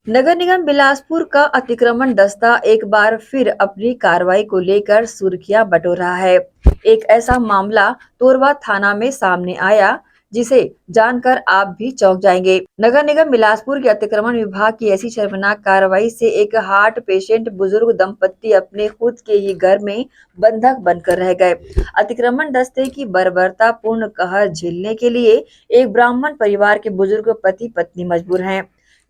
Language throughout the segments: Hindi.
नगर निगम बिलासपुर का अतिक्रमण दस्ता एक बार फिर अपनी कार्रवाई को लेकर सुर्खियां बटोर रहा है। एक ऐसा मामला तोरवा थाना में सामने आया जिसे जानकर आप भी चौंक जाएंगे। नगर निगम बिलासपुर के अतिक्रमण विभाग की ऐसी शर्मनाक कार्रवाई से एक हार्ट पेशेंट बुजुर्ग दंपत्ति अपने खुद के ही घर में बंधक बनकर रह गए। अतिक्रमण दस्ते की बर्बरता पूर्ण कहर झेलने के लिए एक ब्राह्मण परिवार के बुजुर्ग पति पत्नी मजबूर हैं।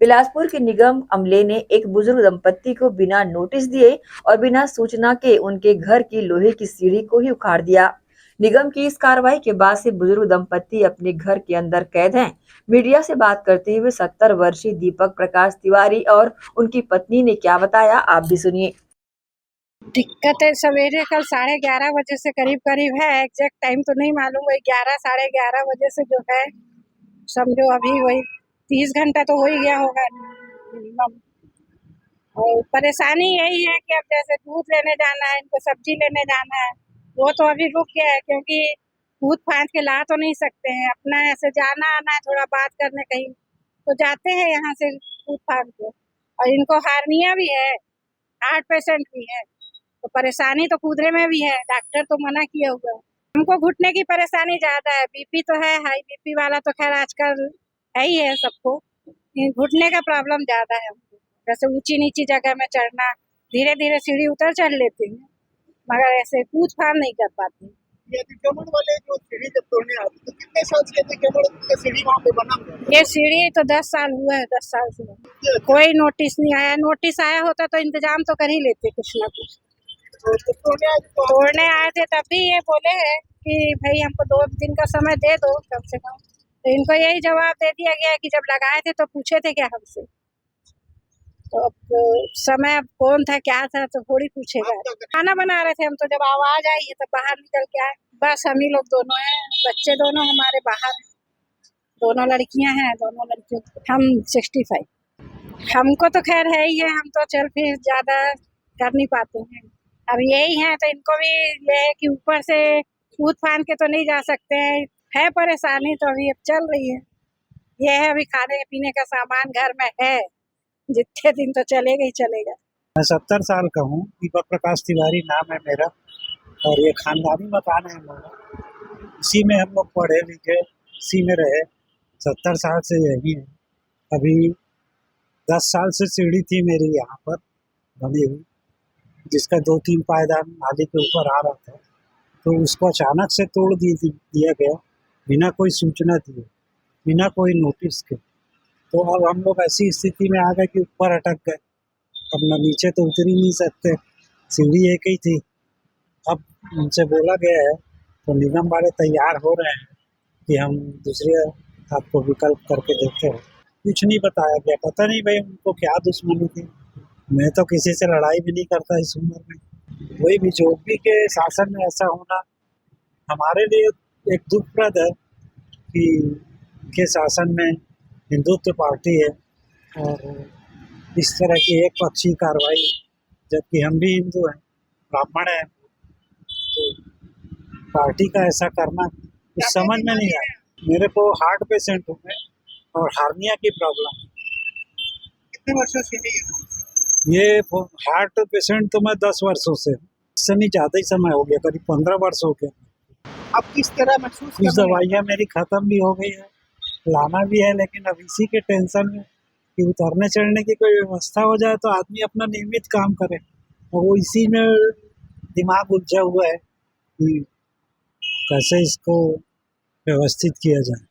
बिलासपुर के निगम अमले ने एक बुजुर्ग दंपत्ति को बिना नोटिस दिए और बिना सूचना के उनके घर की लोहे की सीढ़ी को ही उखाड़ दिया। निगम की इस कार्रवाई के बाद से बुजुर्ग दंपत्ति अपने घर के अंदर कैद हैं। मीडिया से बात करते हुए 70 वर्षीय दीपक प्रकाश तिवारी और उनकी पत्नी ने क्या बताया, आप भी सुनिए। दिक्कत है सवेरे कल 11:30 बजे से करीब है, एग्जैक्ट टाइम तो नहीं मालूम, वही 11 साढ़े 11 बजे से जो है समझो अभी वही 30 घंटा तो हो ही गया होगा मिनिमम। और परेशानी यही है कि अब जैसे दूध लेने जाना है, इनको सब्जी लेने जाना है, वो तो अभी रुक गया है क्योंकि कूद फांद के ला तो नहीं सकते हैं। अपना ऐसे जाना आना है, थोड़ा बात करने कहीं तो जाते हैं यहाँ से कूद फांद के। और इनको हार्निया भी है, हार्ट पेशेंट भी है, तो परेशानी तो कूदरे में भी है। डॉक्टर तो मना किया हुआ है। हमको घुटने की परेशानी ज्यादा है, बीपी तो है, हाई बीपी वाला तो खैर आजकल है ही है सबको। घुटने का प्रॉब्लम ज्यादा है हमको। जैसे ऊंची नीची जगह में चढ़ना, धीरे धीरे सीढ़ी उतर चढ़ लेते हैं मगर ऐसे कूद फांद नहीं कर पाते। ये अतिक्रमण वाले जो सीढ़ी जब तोड़ने आते तो कितने साल से अतिक्रमण का सीढ़ी वहाँ पे बना हुआ है? ये सीढ़ी तो 10 साल हुआ है, 10 साल से कोई नोटिस नहीं आया। नोटिस आया होता तो इंतजाम तो कर ही लेते कुछ ना कुछ। तो तोड़ने आए थे तब भी ये बोले हैं कि भाई हमको 2 दिन का समय दे दो कम से कम। तो इनको यही जवाब दे दिया गया कि जब लगाए थे तो पूछे थे क्या हमसे, तो अब समय कौन था क्या था तो थोड़ी पूछेगा। खाना बना रहे थे हम, तो जब आवाज आई है तो बाहर निकल के आए। बस हम ही लोग दोनों हैं, बच्चे दोनों हमारे बाहर हैं, दोनों लड़कियां हैं, दोनों लड़कियों। हम 65। हमको तो खैर है ही है, हम तो चल फिर ज्यादा कर नहीं पाते हैं। अब यही है तो इनको भी ये है कि ऊपर से कूद फांद के तो नहीं जा सकते हैं, है परेशानी तो अभी अब चल रही है। ये है अभी खाने पीने का सामान घर में है, जितने दिन तो चलेगा ही चलेगा। मैं 70 साल का हूँ, दीपक प्रकाश तिवारी नाम है मेरा, और ये खानदानी मकान है हमारा। इसी में हम लोग पढ़े लिखे, इसी में रहे, 70 साल से यही है। अभी 10 साल से सीढ़ी थी मेरी यहाँ पर बनी हुई, जिसका 2-3 पायदान नाली के ऊपर आ रहा था, तो उसको अचानक से तोड़ दिया गया बिना कोई सूचना दिए, बिना कोई नोटिस के। तो अब हम लोग ऐसी स्थिति में आ गए कि ऊपर अटक गए। अब न नीचे तो उतर ही नहीं सकते, सीढ़ी एक ही थी। अब उनसे बोला गया है तो निगम वाले तैयार हो रहे हैं कि हम दूसरे आपको विकल्प करके देते हैं। कुछ नहीं बताया गया, पता नहीं भाई उनको क्या दुश्मनी थी। मैं तो किसी से लड़ाई भी नहीं करता इस उम्र में। वही बीजेपी के शासन में ऐसा होना हमारे लिए एक दुखप्रद है कि के शासन में हिंदुत्व पार्टी है और इस तरह की एक पक्षी कार्रवाई, जबकि हम भी हिंदू हैं, ब्राह्मण हैं, तो पार्टी का ऐसा करना कुछ समझ में नहीं आया। मेरे को हार्ट पेशेंट हूँ मैं और हार्निया की प्रॉब्लम। कितने वर्षों से ये हार्ट पेशेंट तो मैं 10 वर्षों से, इससे नहीं ज़्यादा ही समय हो गया, करीब 15 वर्ष हो गया। अब किस तरह महसूस कुछ दवाइयाँ मेरी ख़त्म भी हो गई है, लाना भी है, लेकिन अब इसी के टेंशन में कि उतरने चढ़ने की कोई व्यवस्था हो जाए तो आदमी अपना नियमित काम करे, और वो इसी में दिमाग उलझा हुआ है कि कैसे इसको व्यवस्थित किया जाए।